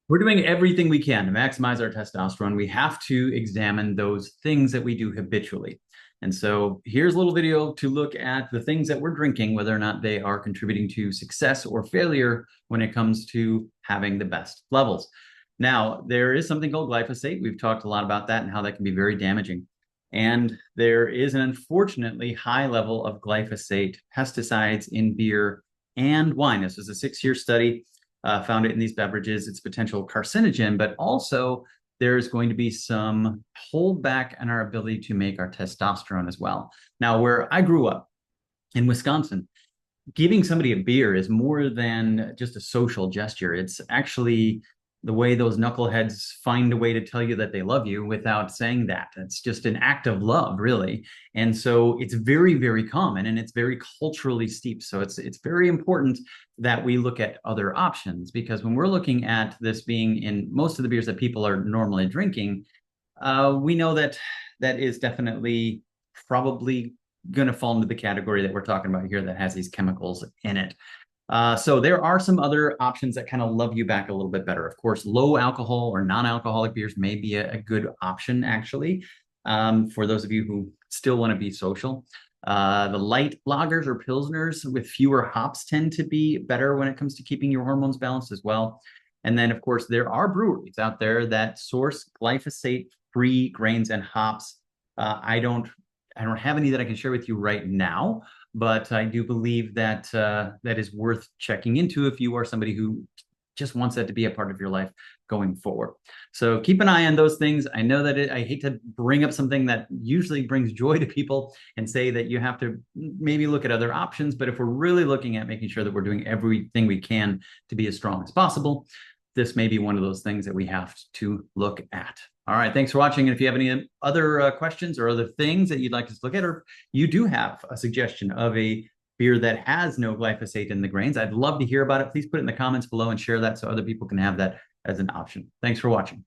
We're doing everything we can to maximize our testosterone. We have to examine those things that we do habitually. And so here's a little video to look at the things that we're drinking, whether or not they are contributing to success or failure when it comes to having the best levels. Now, there is something called glyphosate. We've talked a lot about that and how that can be very damaging. And there is an unfortunately high level of glyphosate pesticides in beer and wine. This was a 6-year study, found it in these beverages, its potential carcinogen, but also there's going to be some holdback in our ability to make our testosterone as well. Now, where I grew up in Wisconsin, giving somebody a beer is more than just a social gesture. It's actually the way those knuckleheads find a way to tell you that they love you without saying that. It's just an act of love, really. And so it's very, very common and it's very culturally steeped. So it's very important that we look at other options, because when we're looking at this being in most of the beers that people are normally drinking, we know that that is definitely probably going to fall into the category that we're talking about here that has these chemicals in it. So there are some other options that kind of love you back a little bit better. Of course, low alcohol or non-alcoholic beers may be a good option, actually, for those of you who still want to be social. The light lagers or pilsners with fewer hops tend to be better when it comes to keeping your hormones balanced as well. And then, of course, there are breweries out there that source glyphosate-free grains and hops. I don't have any that I can share with you right now, but I do believe that that is worth checking into if you are somebody who just wants that to be a part of your life going forward. So keep an eye on those things. I know that I hate to bring up something that usually brings joy to people and say that you have to maybe look at other options, but if we're really looking at making sure that we're doing everything we can to be as strong as possible, this may be one of those things that we have to look at. All right, thanks for watching. And if you have any other questions or other things that you'd like us to look at, or you do have a suggestion of a beer that has no glyphosate in the grains, I'd love to hear about it. Please put it in the comments below and share that so other people can have that as an option. Thanks for watching.